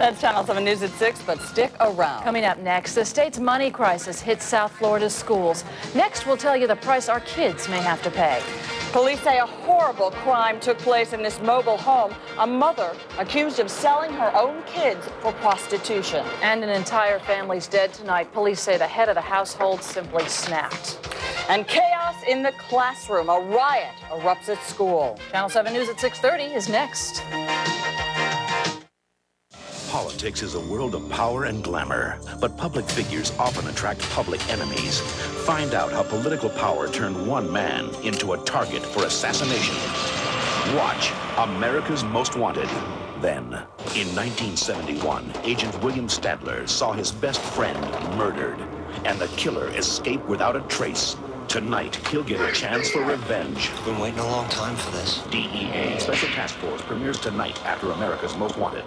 That's Channel 7 News at 6, but stick around. Coming up next, the state's money crisis hits South Florida's schools. Next, we'll tell you the price our kids may have to pay. Police say a horrible crime took place in this mobile home. A mother accused of selling her own kids for prostitution. And an entire family's dead tonight. Police say the head of the household simply snapped. And chaos in the classroom. A riot erupts at school. Channel 7 News at 6:30 is next. Politics is a world of power and glamour, but public figures often attract public enemies. Find out how political power turned one man into a target for assassination. Watch America's Most Wanted. Then, in 1971, Agent William Stadler saw his best friend murdered, and the killer escaped without a trace. Tonight, he'll get a chance for revenge. Been waiting a long time for this. DEA Special Task Force premieres tonight after America's Most Wanted.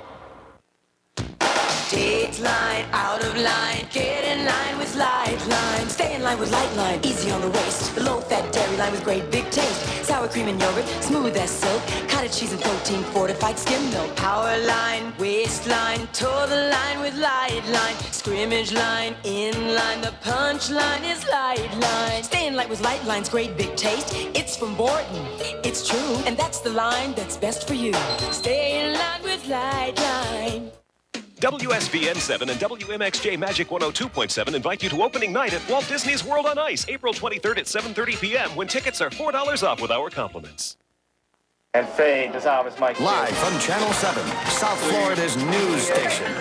Dateline, out of line, get in line with Lifeline. Stay in line with Lightline, easy on the waist. The low-fat dairy line with great big taste. Sour cream and yogurt, smooth as silk. Cottage cheese and protein fortified skim milk. Power line, waistline, toe the line with Lightline. Scrimmage line, in line, the punch line is Lightline. Stay in line with Lightline's great big taste. It's from Borton, it's true, and that's the line that's best for you. Stay in line with Lightline. WSVN 7 and WMXJ Magic 102.7 invite you to opening night at Walt Disney's World on Ice, April 23rd at 7:30 p.m. when tickets are $4 off with our compliments. And fade, das Abends, Mike. Live from Channel 7, South Florida's news station.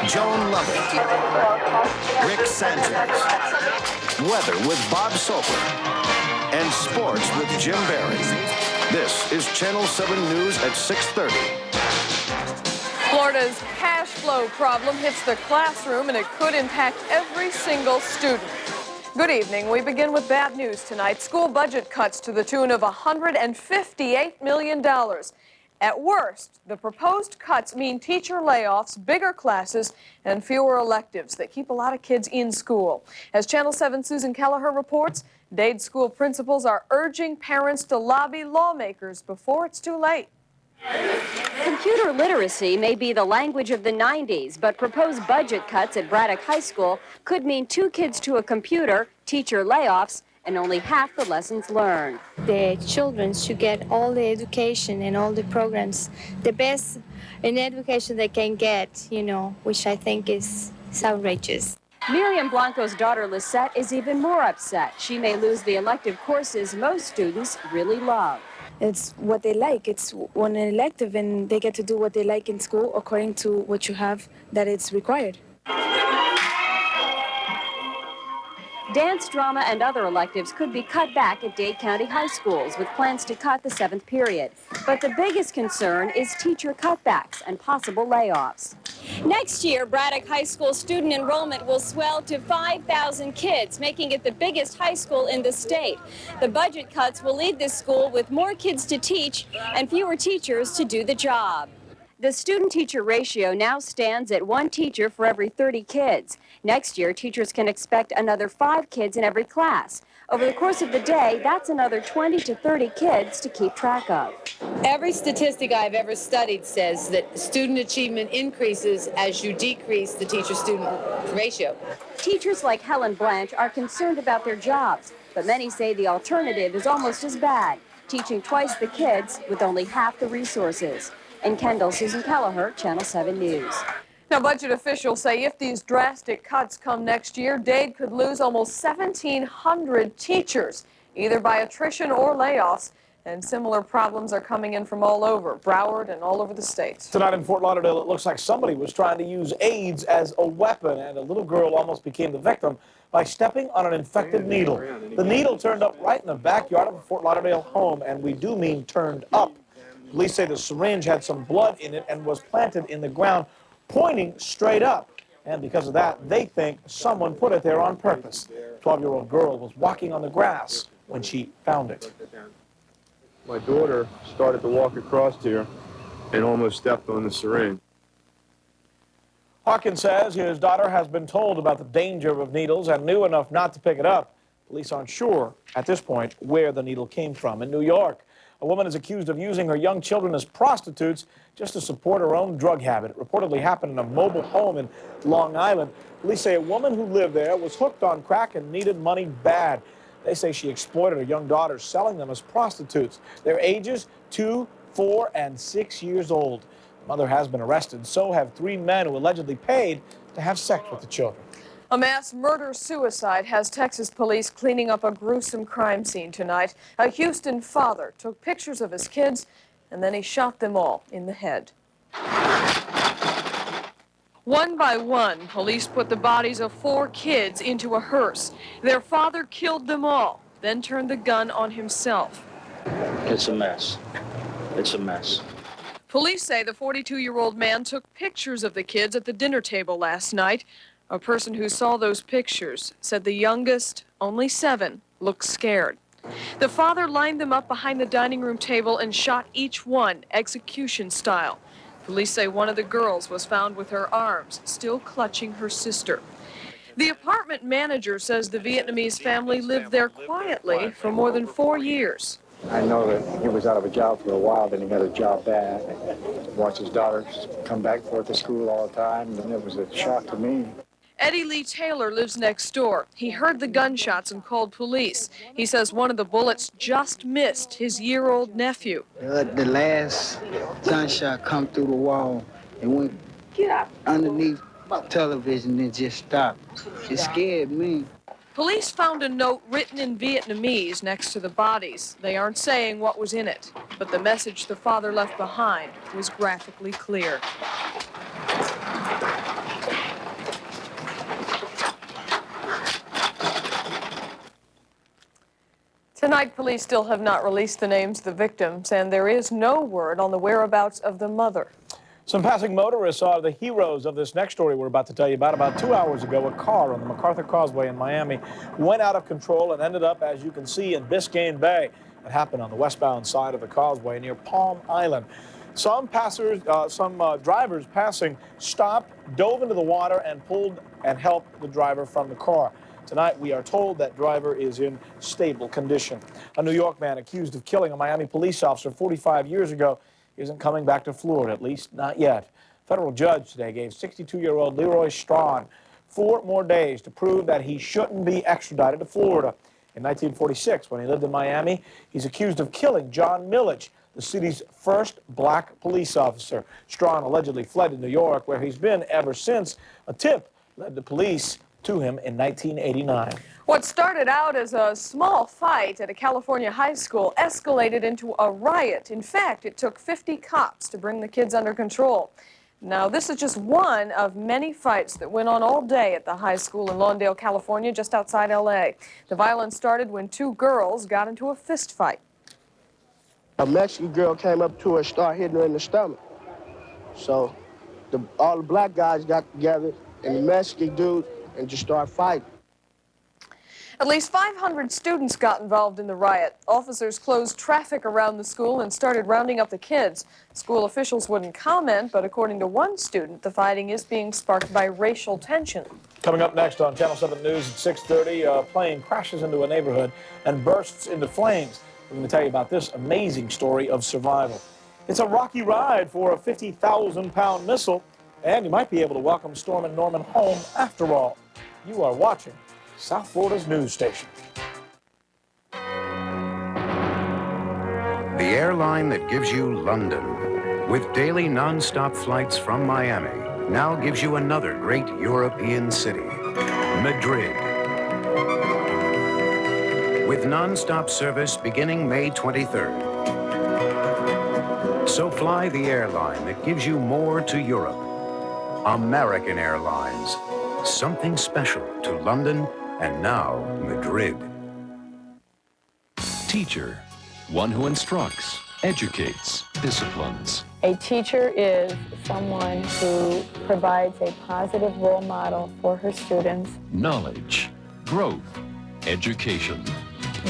Joan Lovett, Rick Sanchez, weather with Bob Soper, and sports with Jim Barry. This is Channel 7 News at 6:30. Florida's cash flow problem hits the classroom, and it could impact every single student. Good evening. We begin with bad news tonight. School budget cuts to the tune of $158 million. At worst, the proposed cuts mean teacher layoffs, bigger classes, and fewer electives that keep a lot of kids in school. As Channel 7's Susan Kelleher reports, Dade school principals are urging parents to lobby lawmakers before it's too late. Computer literacy may be the language of the 90s, but proposed budget cuts at Braddock High School could mean 2 kids to a computer, teacher layoffs, and only half the lessons learned. The children should get all the education and all the programs, the best in education they can get, which I think is outrageous. Miriam Blanco's daughter Lisette is even more upset. She may lose the elective courses most students really love. It's what they like. It's one elective, and they get to do what they like in school according to what you have that it's required. Dance, drama, and other electives could be cut back at Dade County high schools with plans to cut the 7th period. But the biggest concern is teacher cutbacks and possible layoffs. Next year, Braddock High School student enrollment will swell to 5,000 kids, making it the biggest high school in the state. The budget cuts will leave this school with more kids to teach and fewer teachers to do the job. The student-teacher ratio now stands at 1 teacher for every 30 kids. Next year, teachers can expect another 5 kids in every class. Over the course of the day, that's another 20 to 30 kids to keep track of. Every statistic I've ever studied says that student achievement increases as you decrease the teacher-student ratio. Teachers like Helen Blanche are concerned about their jobs, but many say the alternative is almost as bad, teaching twice the kids with only half the resources. In Kendall, Susan Kelleher, Channel 7 News. Now, budget officials say if these drastic cuts come next year, Dade could lose almost 1,700 teachers, either by attrition or layoffs. And similar problems are coming in from all over, Broward and all over the state. Tonight in Fort Lauderdale, it looks like somebody was trying to use AIDS as a weapon, and a little girl almost became the victim by stepping on an infected needle. The needle turned up right in the backyard of a Fort Lauderdale home, and we do mean turned up. Police say the syringe had some blood in it and was planted in the ground, pointing straight up. And because of that, they think someone put it there on purpose. 12-year-old girl was walking on the grass when she found it. My daughter started to walk across here and almost stepped on the syringe. Hawkins says his daughter has been told about the danger of needles and knew enough not to pick it up. Police aren't sure at this point where the needle came from. In New York, A woman is accused of using her young children as prostitutes just to support her own drug habit. It reportedly happened in a mobile home in Long Island. Police say a woman who lived there was hooked on crack and needed money bad. They say she exploited her young daughters, selling them as prostitutes. Their ages 2, 4, and 6 years old. The mother has been arrested. So have 3 men who allegedly paid to have sex with the children. A mass murder-suicide has Texas police cleaning up a gruesome crime scene tonight. A Houston father took pictures of his kids, and then he shot them all in the head. One by one, police put the bodies of 4 kids into a hearse. Their father killed them all, then turned the gun on himself. It's a mess. It's a mess. Police say the 42-year-old man took pictures of the kids at the dinner table last night. A person who saw those pictures said the youngest, only 7, looked scared. The father lined them up behind the dining room table and shot each one, execution style. Police say one of the girls was found with her arms still clutching her sister. The apartment manager says the Vietnamese family lived there quietly for more than 4 years. I know that he was out of a job for a while, then he got a job back. Watched his daughters come back forth to school all the time, and it was a shock to me. Eddie Lee Taylor lives next door. He heard the gunshots and called police. He says one of the bullets just missed his year-old nephew. The last gunshot come through the wall and went underneath television and just stopped. It scared me. Police found a note written in Vietnamese next to the bodies. They aren't saying what was in it, but the message the father left behind was graphically clear. Tonight, police still have not released the names of the victims, and there is no word on the whereabouts of the mother. Some passing motorists are the heroes of this next story we're about to tell you about. About 2 hours ago, a car on the MacArthur Causeway in Miami went out of control and ended up, as you can see, in Biscayne Bay. It happened on the westbound side of the causeway near Palm Island. Some drivers passing stopped, dove into the water, and pulled and helped the driver from the car. Tonight, we are told that driver is in stable condition. A New York man accused of killing a Miami police officer 45 years ago isn't coming back to Florida, at least not yet. A federal judge today gave 62-year-old Leroy Strawn 4 more days to prove that he shouldn't be extradited to Florida. In 1946, when he lived in Miami, he's accused of killing John Milledge, the city's first black police officer. Strawn allegedly fled to New York, where he's been ever since. A tip led the police to him in 1989. What started out as a small fight at a California high school escalated into a riot. In fact, it took 50 cops to bring the kids under control. Now, this is just one of many fights that went on all day at the high school in Lawndale, California, just outside L.A. The violence started when 2 girls got into a fist fight. A Mexican girl came up to her and started hitting her in the stomach. So all the black guys got together and the Mexican dude and just started fighting. At least 500 students got involved in the riot. Officers closed traffic around the school and started rounding up the kids. School officials wouldn't comment, but according to one student, the fighting is being sparked by racial tension. Coming up next on Channel 7 News at 6:30, a plane crashes into a neighborhood and bursts into flames. We're going to tell you about this amazing story of survival. It's a rocky ride for a 50,000-pound missile, and you might be able to welcome Storm and Norman home after all. You are watching South Florida's news station. The airline that gives you London, with daily non-stop flights from Miami, now gives you another great European city, Madrid. With non-stop service beginning May 23rd. So fly the airline that gives you more to Europe. American Airlines. Something special to London and now Madrid. Teacher, one who instructs, educates, disciplines. A teacher is someone who provides a positive role model for her students. Knowledge, growth, education.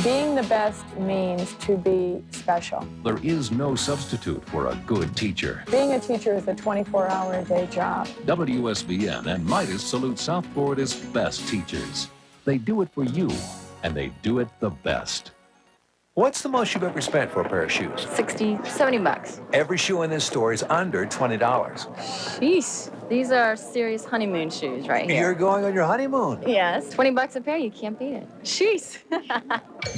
Being the best means to be special. There is no substitute for a good teacher. Being a teacher is a 24-hour-a-day job. WSVN and Midas salute South Florida's best teachers. They do it for you, and they do it the best. What's the most you've ever spent for a pair of shoes? 60, 70 bucks. Every shoe in this store is under $20. Jeez. These are serious honeymoon shoes right here. You're going on your honeymoon. Yes. 20 bucks a pair, you can't beat it. Jeez.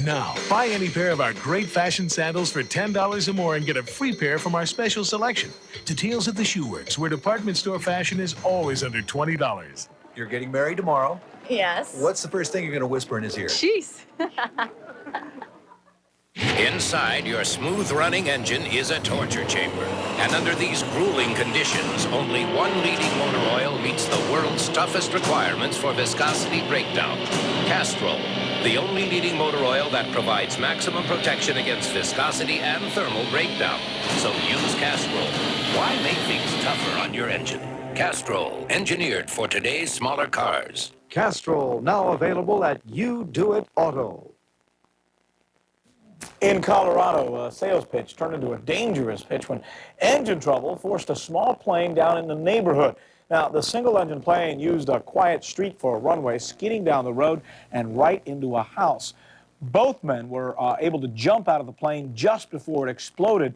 Now, buy any pair of our great fashion sandals for $10 or more and get a free pair from our special selection. Details at the Shoe Works, where department store fashion is always under $20. You're getting married tomorrow. Yes. What's the first thing you're going to whisper in his ear? Jeez. Inside your smooth-running engine is a torture chamber. And under these grueling conditions, only one leading motor oil meets the world's toughest requirements for viscosity breakdown. Castrol, the only leading motor oil that provides maximum protection against viscosity and thermal breakdown. So use Castrol. Why make things tougher on your engine? Castrol, engineered for today's smaller cars. Castrol, now available at You Do It Auto. In Colorado, a sales pitch turned into a dangerous pitch when engine trouble forced a small plane down in the neighborhood. Now, the single-engine plane used a quiet street for a runway, skidding down the road and right into a house. Both men were able to jump out of the plane just before it exploded.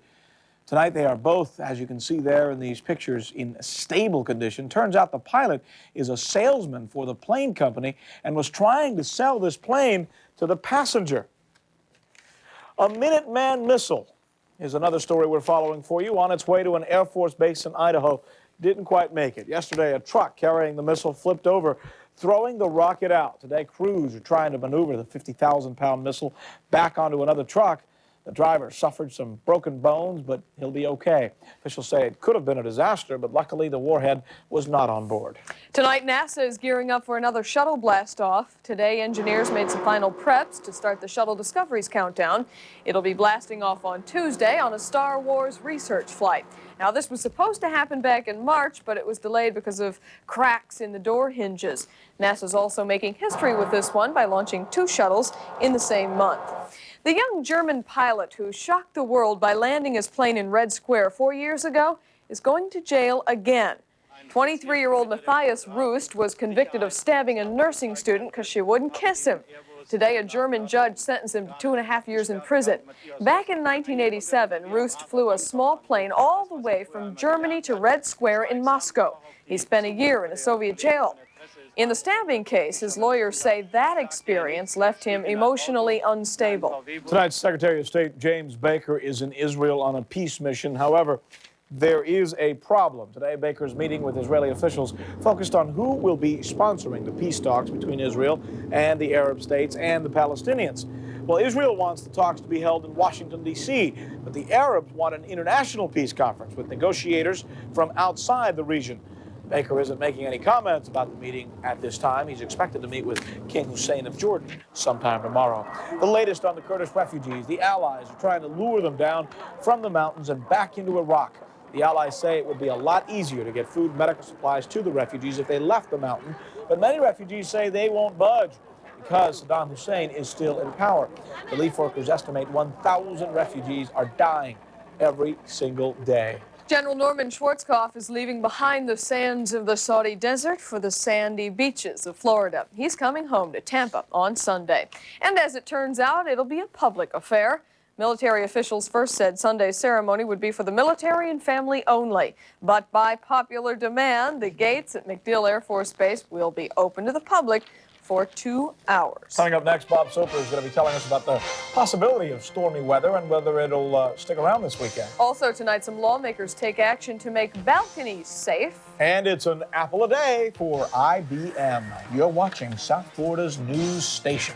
Tonight, they are both, as you can see there in these pictures, in stable condition. Turns out the pilot is a salesman for the plane company and was trying to sell this plane to the passenger. A Minuteman missile is another story we're following for you. On its way to an Air Force base in Idaho, didn't quite make it. Yesterday, a truck carrying the missile flipped over, throwing the rocket out. Today, crews are trying to maneuver the 50,000-pound missile back onto another truck. The driver suffered some broken bones, but he'll be okay. Officials say it could have been a disaster, but luckily the warhead was not on board. Tonight, NASA is gearing up for another shuttle blast-off. Today, engineers made some final preps to start the Shuttle Discovery's countdown. It'll be blasting off on Tuesday on a Star Wars research flight. Now, this was supposed to happen back in March, but it was delayed because of cracks in the door hinges. NASA's also making history with this one by launching 2 shuttles in the same month. The young German pilot who shocked the world by landing his plane in Red Square 4 years ago is going to jail again. 23-year-old Matthias Rust was convicted of stabbing a nursing student because she wouldn't kiss him. Today, a German judge sentenced him to 2.5 years in prison. Back in 1987, Rust flew a small plane all the way from Germany to Red Square in Moscow. He spent a year in a Soviet jail. In the stabbing case, his lawyers say that experience left him emotionally unstable. Tonight's Secretary of State James Baker is in Israel on a peace mission. However, there is a problem. Today, Baker's meeting with Israeli officials focused on who will be sponsoring the peace talks between Israel and the Arab states and the Palestinians. Well, Israel wants the talks to be held in Washington, D.C., but the Arabs want an international peace conference with negotiators from outside the region. Baker isn't making any comments about the meeting at this time. He's expected to meet with King Hussein of Jordan sometime tomorrow. The latest on the Kurdish refugees, the Allies are trying to lure them down from the mountains and back into Iraq. The Allies say it would be a lot easier to get food and medical supplies to the refugees if they left the mountain. But many refugees say they won't budge because Saddam Hussein is still in power. Relief workers estimate 1,000 refugees are dying every single day. General Norman Schwarzkopf is leaving behind the sands of the Saudi desert for the sandy beaches of Florida. He's coming home to Tampa on Sunday. And as it turns out, it'll be a public affair. Military officials first said Sunday's ceremony would be for the military and family only. But by popular demand, the gates at MacDill Air Force Base will be open to the public for 2 hours. Coming up next, Bob Soper is going to be telling us about the possibility of stormy weather and whether it'll stick around this weekend. Also tonight, some lawmakers take action to make balconies safe. And it's an apple a day for IBM. You're watching South Florida's news station.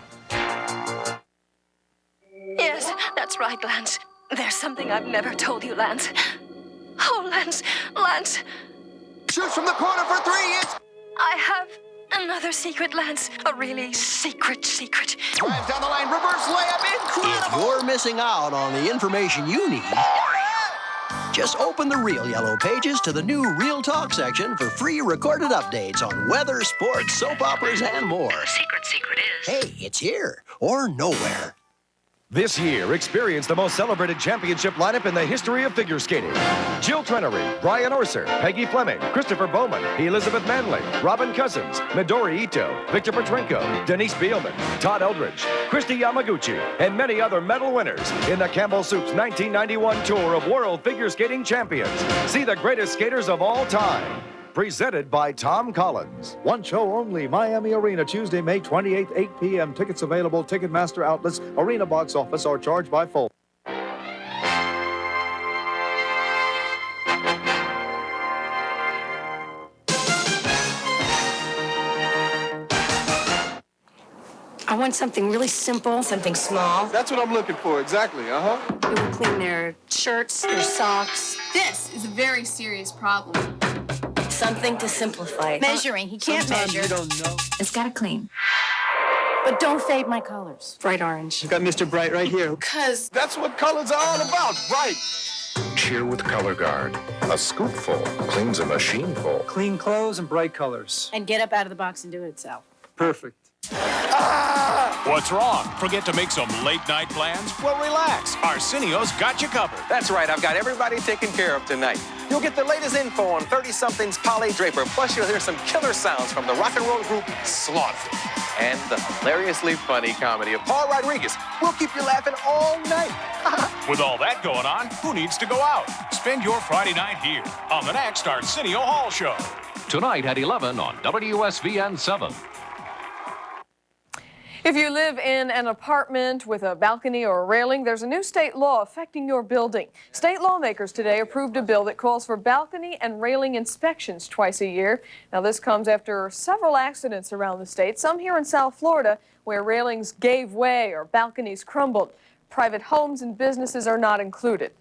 Yes, that's right, Lance. There's something I've never told you, Lance. Oh, Lance. Shoots from the corner for 3. I have another secret, Lance. A really secret. Drives down the line, reverse layup, incredible! If you're missing out on the information you need, just open the Real Yellow Pages to the new Real Talk section for free recorded updates on weather, sports, soap operas, and more. The secret is... Hey, it's here or nowhere. This year, experience the most celebrated championship lineup in the history of figure skating. Jill Trenery, Brian Orser, Peggy Fleming, Christopher Bowman, Elizabeth Manley, Robin Cousins, Midori Ito, Victor Petrenko, Denise Beelman, Todd Eldridge, Christy Yamaguchi, and many other medal winners in the Campbell Soup's 1991 tour of World Figure Skating Champions. See the greatest skaters of all time. Presented by Tom Collins. One show only, Miami Arena, Tuesday, May 28th, 8 p.m. Tickets available, Ticketmaster outlets, Arena box office, or charged by phone. I want something really simple, something small. That's what I'm looking for, exactly, It will clean their shirts, their socks. This is a very serious problem. Something to simplify it. Measuring, he can't Sometimes measure. you don't know. It's gotta clean. But don't fade my colors. Bright orange. You've got Mr. Bright right here. Cause That's what colors are all about, bright. Cheer with Color Guard. A scoopful cleans a machineful. Clean clothes and bright colors. And get up out of the box and do it itself. Perfect. What's wrong? Forget to make some late-night plans? Well, relax. Arsenio's got you covered. That's right. I've got everybody taken care of tonight. You'll get the latest info on 30-somethings Polly Draper. Plus, you'll hear some killer sounds from the rock and roll group Slaughter. And the hilariously funny comedy of Paul Rodriguez. We'll keep you laughing all night. With all that going on, who needs to go out? Spend your Friday night here on the next Arsenio Hall Show. Tonight at 11 on WSVN 7. If you live in an apartment with a balcony or a railing, there's a new state law affecting your building. State lawmakers today approved a bill that calls for balcony and railing inspections twice a year. Now, this comes after several accidents around the state, some here in South Florida, where railings gave way or balconies crumbled. Private homes and businesses are not included.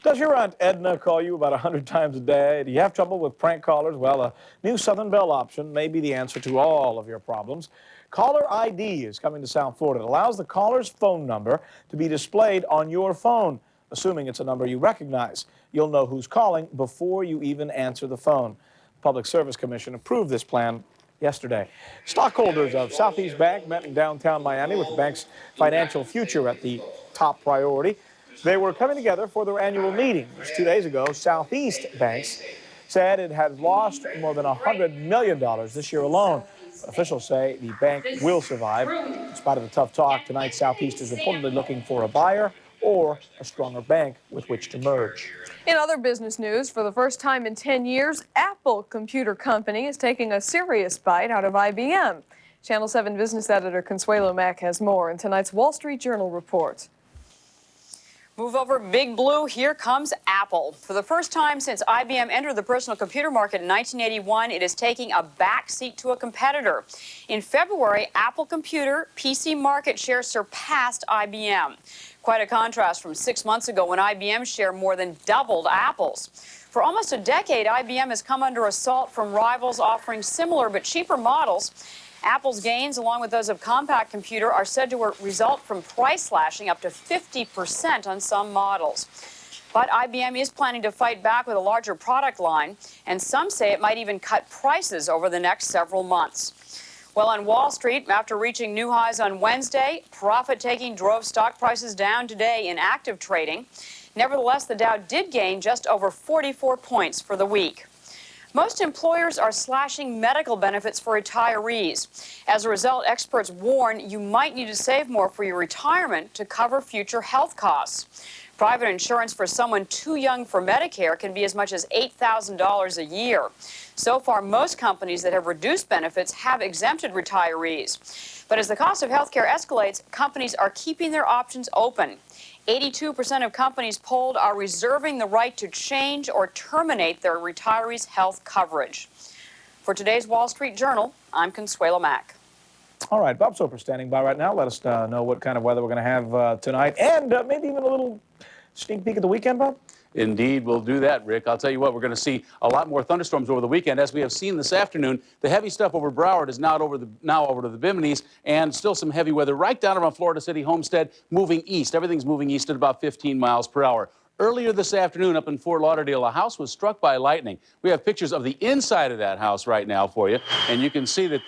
Does your Aunt Edna call you about 100 times a day? Do you have trouble with prank callers? Well, a new Southern Bell option may be the answer to all of your problems. Caller ID is coming to South Florida. It allows the caller's phone number to be displayed on your phone, assuming it's a number you recognize. You'll know who's calling before you even answer the phone. The Public Service Commission approved this plan yesterday. Stockholders of Southeast Bank met in downtown Miami with the bank's financial future at the top priority. They were coming together for their annual meeting. Just 2 days ago, Southeast Banks said it had lost more than $100 million this year alone. Officials say the bank will survive. In spite of the tough talk, tonight Southeast is reportedly looking for a buyer or a stronger bank with which to merge. In other business news, for the first time in 10 years, Apple Computer Company is taking a serious bite out of IBM. Channel 7 business editor Consuelo Mack has more in tonight's Wall Street Journal report. Move over, Big Blue. Here comes Apple. For the first time since IBM entered the personal computer market in 1981, it is taking a backseat to a competitor. In February, Apple Computer PC market share surpassed IBM. Quite a contrast from 6 months ago when IBM's share more than doubled Apple's. For almost a decade, IBM has come under assault from rivals offering similar but cheaper models. Apple's gains, along with those of Compaq Computer, are said to result from price slashing up to 50% on some models. But IBM is planning to fight back with a larger product line, and some say it might even cut prices over the next several months. Well, on Wall Street, after reaching new highs on Wednesday, profit-taking drove stock prices down today in active trading. Nevertheless, the Dow did gain just over 44 points for the week. Most employers are slashing medical benefits for retirees. As a result, experts warn you might need to save more for your retirement to cover future health costs. Private insurance for someone too young for Medicare can be as much as $8,000 a year. So far, most companies that have reduced benefits have exempted retirees. But as the cost of health care escalates, companies are keeping their options open. 82% of companies polled are reserving the right to change or terminate their retirees' health coverage. For today's Wall Street Journal, I'm Consuelo Mack. All right, Bob Soper standing by right now. Let us know what kind of weather we're going to have tonight, and maybe even a little sneak peek at the weekend, Bob? Indeed, we'll do that, Rick. I'll tell you what, we're going to see a lot more thunderstorms over the weekend. As we have seen this afternoon, the heavy stuff over Broward is now over to the Bimini's, and still some heavy weather right down around Florida City, Homestead, moving east. Everything's moving east at about 15 miles per hour. Earlier this afternoon up in Fort Lauderdale, a house was struck by lightning. We have pictures of the inside of that house right now for you, and you can see that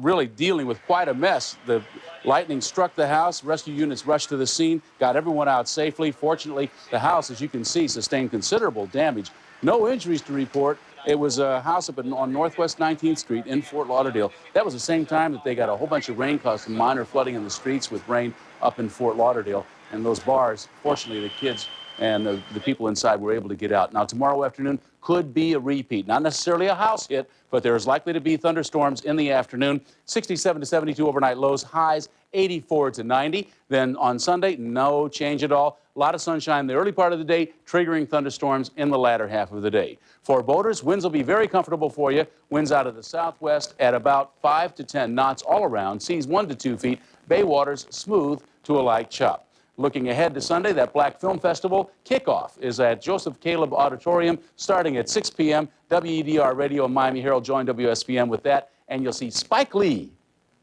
really dealing with quite a mess. The lightning struck the house. Rescue units rushed to the scene, got everyone out safely. Fortunately, the house, as you can see, sustained considerable damage. No injuries to report. It was a house up on Northwest 19th Street in Fort Lauderdale. That was the same time that they got a whole bunch of rain, caused some minor flooding in the streets with rain up in Fort Lauderdale. And those bars, fortunately, the kids and the people inside were able to get out. Now, tomorrow afternoon could be a repeat. Not necessarily a house hit, but there's likely to be thunderstorms in the afternoon. 67 to 72 overnight lows, highs 84 to 90. Then on Sunday, no change at all. A lot of sunshine in the early part of the day, triggering thunderstorms in the latter half of the day. For boaters, winds will be very comfortable for you. Winds out of the southwest at about 5 to 10 knots all around. Seas 1 to 2 feet. Bay waters smooth to a light chop. Looking ahead to Sunday, that Black Film Festival kickoff is at Joseph Caleb Auditorium starting at 6 p.m. WEDR Radio and Miami Herald join WSVN with that, and you'll see Spike Lee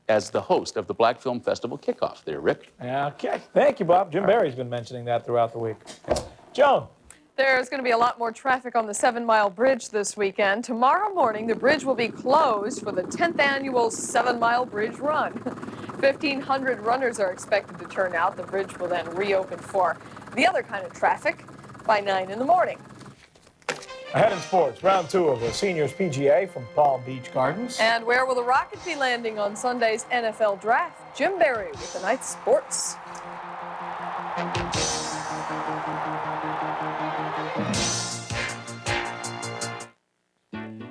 as the host of the Black Film Festival kickoff there, Rick. Okay. Thank you, Bob. Jim Barry's been mentioning that throughout the week. Joan. There's going to be a lot more traffic on the 7 Mile Bridge this weekend. Tomorrow morning, the bridge will be closed for the 10th annual 7 Mile Bridge Run. 1,500 runners are expected to turn out. The bridge will then reopen for the other kind of traffic by 9 in the morning. Ahead in sports, round 2 of the Seniors PGA from Palm Beach Gardens. And where will the Rockets be landing on Sunday's NFL Draft? Jim Barry with tonight's sports.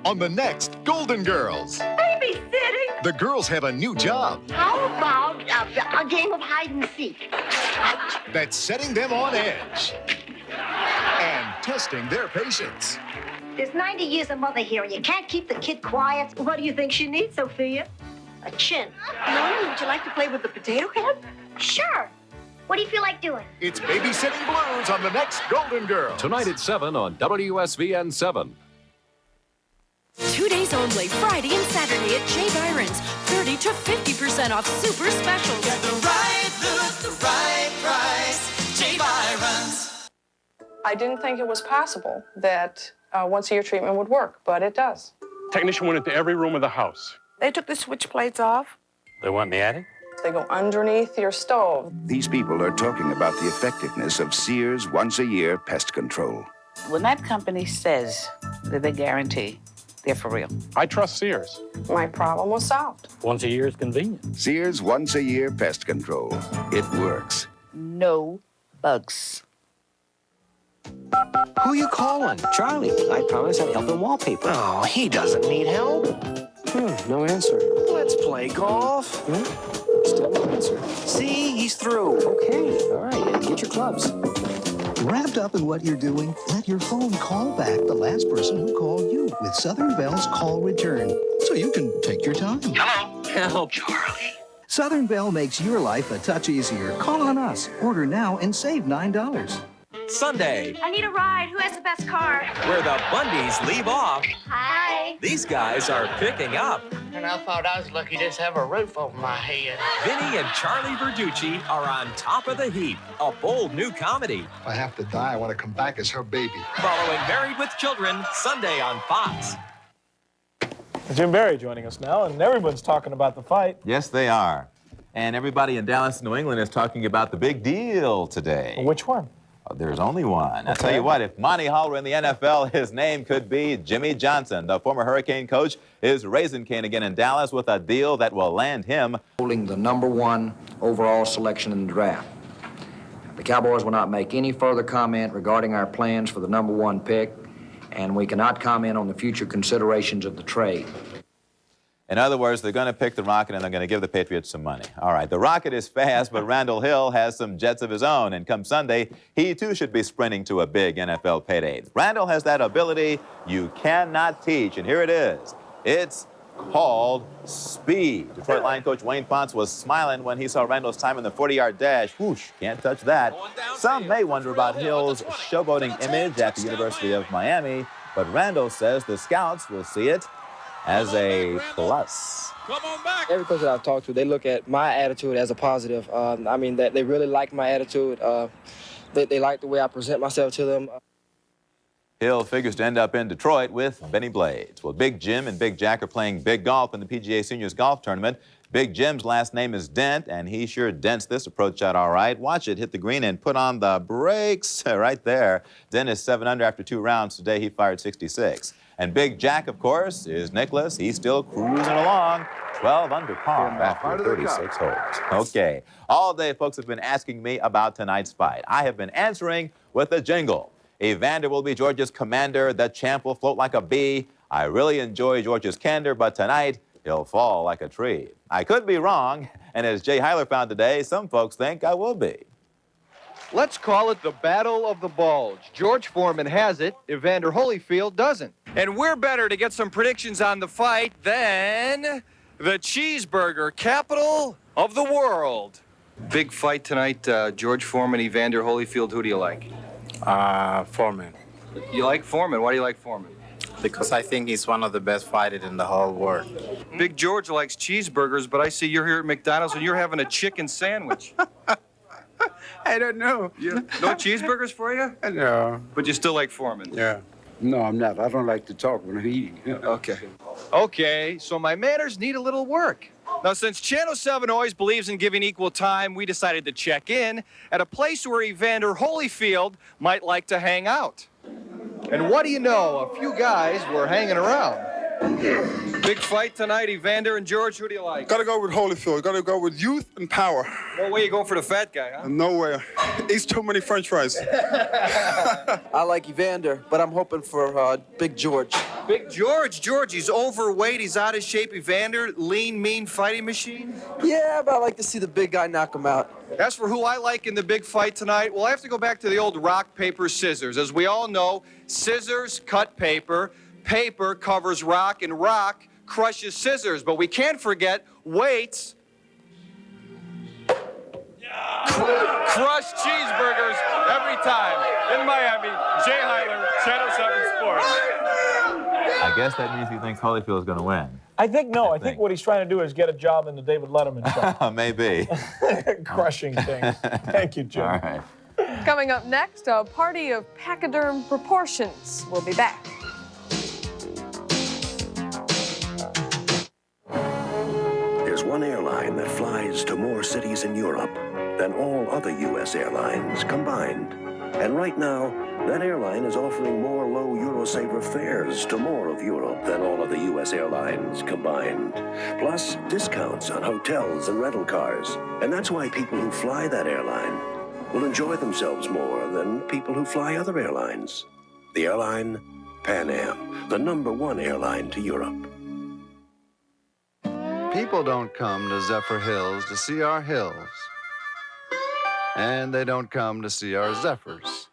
On the next Golden Girls, Babysitting? the girls have a new job How about a game of hide and seek? that's setting them on edge and testing their patience. There's 90 years of mother here, and you can't keep the kid quiet. What do you think she needs, Sophia? A chin. Mommy, would you like to play with the potato head? Sure. What do you feel like doing? It's Babysitting Blues on the next Golden Girls. Tonight at 7 on WSVN 7. 2 days only, Friday and Saturday at J. Byron's. 30 to 50% off super specials. Get the right look, the right price. J. Byron's. I didn't think it was possible that once-a-year treatment would work, but it does. Technician went into every room of the house. They took the switch plates off. They went in the attic? They go underneath your stove. These people are talking about the effectiveness of Sears once-a-year pest control. When that company says that they guarantee, they're for real. I trust Sears. My problem was solved. Once a year is convenient. Sears once-a-year pest control. It works. No bugs. Who you calling? Charlie. I promised I'd help him wallpaper. Oh, he doesn't need help. No answer. Let's play golf. Still no answer. See, he's through. Okay, all right, get your clubs. Wrapped up in what you're doing, let your phone call back the last person who called you with Southern Bell's call return, so you can take your time. Hello. Help, Charlie. Southern Bell makes your life a touch easier. Call on us. Order now and save $9. Sunday, I need a ride. Who has the best car? where the Bundys leave off. Hi. These guys are picking up. And I thought I was lucky just to have a roof over my head. Vinny and Charlie Verducci are on top of the heap. A bold new comedy. If I have to die, I want to come back as her baby. Following Married with Children, Sunday on Fox. Jim Barry joining us now, and everyone's talking about the fight. Yes, they are. And everybody in Dallas, New England is talking about the big deal today. Which one? There's only one. I'll tell you what, if Monty Hall were in the NFL, his name could be Jimmy Johnson. The former Hurricane coach is raising Cane again in Dallas with a deal that will land him holding the #1 overall selection in the draft. The Cowboys will not make any further comment regarding our plans for the #1 pick, and we cannot comment on the future considerations of the trade. In other words, they're going to pick the Rocket and they're going to give the Patriots some money. All right, the Rocket is fast, but Randall Hill has some jets of his own. And come Sunday, he too should be sprinting to a big NFL payday. Randall has that ability you cannot teach, and here it is. It's called speed. Detroit Lion coach Wayne Fontes was smiling when he saw Randall's time in the 40-yard dash. Whoosh, can't touch that. Some may wonder about Hill's showboating image at the University of Miami, but Randall says the scouts will see it as a plus. Every coach that I've talked to, they look at my attitude as a positive. I mean, that they really like my attitude. They like the way I present myself to them. Hill figures to end up in Detroit with Benny Blades. Well, Big Jim and Big Jack are playing big golf in the PGA Seniors Golf Tournament. Big Jim's last name is Dent, and he sure dents this approach shot all right. Watch it hit the green and put on the brakes right there. Dent is 7 under after 2 rounds. Today he fired 66. And Big Jack, of course, is Nicholas. He's still cruising along. 12 under par after 36 holes. Okay. All day, folks have been asking me about tonight's fight. I have been answering with a jingle. Evander will be Georgia's commander. The champ will float like a bee. I really enjoy Georgia's candor, but tonight, he'll fall like a tree. I could be wrong, and as Jay Heiler found today, some folks think I will be. Let's call it the Battle of the Bulge. George Foreman has it, Evander Holyfield doesn't. And we're better to get some predictions on the fight than the cheeseburger capital of the world. Big fight tonight, George Foreman, Evander Holyfield. Who do you like? Foreman. You like Foreman? Why do you like Foreman? Because I think he's one of the best fighters in the whole world. Big George likes cheeseburgers, but I see you're here at McDonald's and you're having a chicken sandwich. I don't know. No cheeseburgers for you? No. But you still like Foreman? Yeah. No, I'm not. I don't like to talk when I'm eating. Okay. Okay, so my manners need a little work. Now, since Channel 7 always believes in giving equal time, we decided to check in at a place where Evander Holyfield might like to hang out. And what do you know? A few guys were hanging around. Big fight tonight, Evander and George. Who do you like? Gotta go with Holyfield. Gotta go with youth and power. No way you go for the fat guy, huh? No way. Eats too many French fries. I like Evander, but I'm hoping for Big George. Big George? George, he's overweight, he's out of shape. Evander, lean, mean fighting machine? Yeah, but I like to see the big guy knock him out. As for who I like in the big fight tonight, well, I have to go back to the old rock, paper, scissors. As we all know, scissors cut paper, paper covers rock, and rock crushes scissors. But we can't forget weights crush cheeseburgers every time. In Miami, Jay Heiler, Channel 7 Sports. I guess that means he thinks Holyfield is going to win. I think no. I think what he's trying to do is get a job in the David Letterman show. Maybe. Crushing things. Thank you, Jim. All right. Coming up next, a party of pachyderm proportions. We'll be back. There's one airline that flies to more cities in Europe than all other U.S. airlines combined. And right now, that airline is offering more low Eurosaver fares to more of Europe than all of the U.S. airlines combined. Plus, discounts on hotels and rental cars. And that's why people who fly that airline will enjoy themselves more than people who fly other airlines. The airline, Pan Am, the #1 airline to Europe. People don't come to Zephyr Hills to see our hills. And they don't come to see our zephyrs.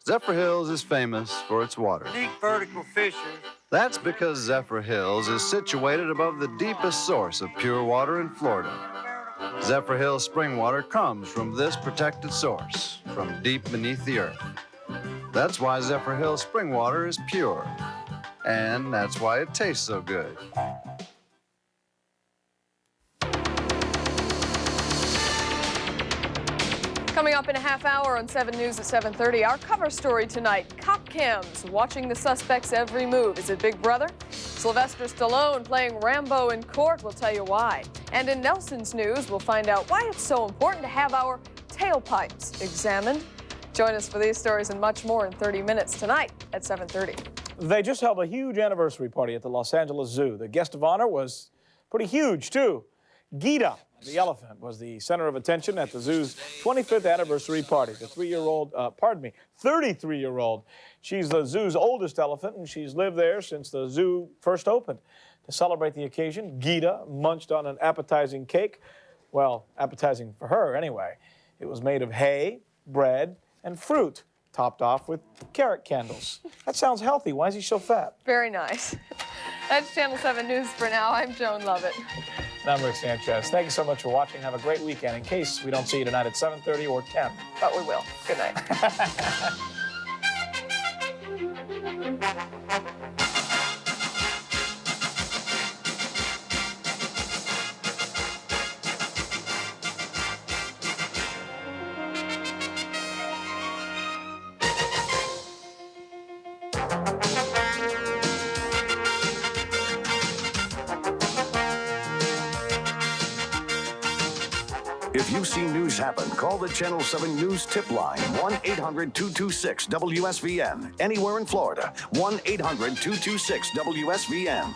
Zephyr Hills is famous for its water. Unique vertical fissures. That's because Zephyr Hills is situated above the deepest source of pure water in Florida. Zephyr Hills spring water comes from this protected source, from deep beneath the earth. That's why Zephyr Hills spring water is pure. And that's why it tastes so good. Coming up in a half hour on 7 News at 7:30, our cover story tonight, cop cams watching the suspect's every move. Is it Big Brother? Sylvester Stallone playing Rambo in court. We'll tell you why. And in Nelson's news, we'll find out why it's so important to have our tailpipes examined. Join us for these stories and much more in 30 minutes tonight at 7:30. They just held a huge anniversary party at the Los Angeles Zoo. The guest of honor was pretty huge, too. Gita, the elephant, was the center of attention at the zoo's 25th anniversary party. The 33-year-old. She's the zoo's oldest elephant, and she's lived there since the zoo first opened. To celebrate the occasion, Gita munched on an appetizing cake. Well, appetizing for her, anyway. It was made of hay, bread, and fruit, topped off with carrot candles. That sounds healthy. Why is he so fat? Very nice. That's Channel 7 News for now. I'm Joan Lovett. And I'm Rick Sanchez. Thank you so much for watching. Have a great weekend. In case we don't see you tonight at 7:30 or 10. But we will. Good night. If you see news happen, call the Channel 7 News tip line, 1-800-226-WSVN. Anywhere in Florida, 1-800-226-WSVN.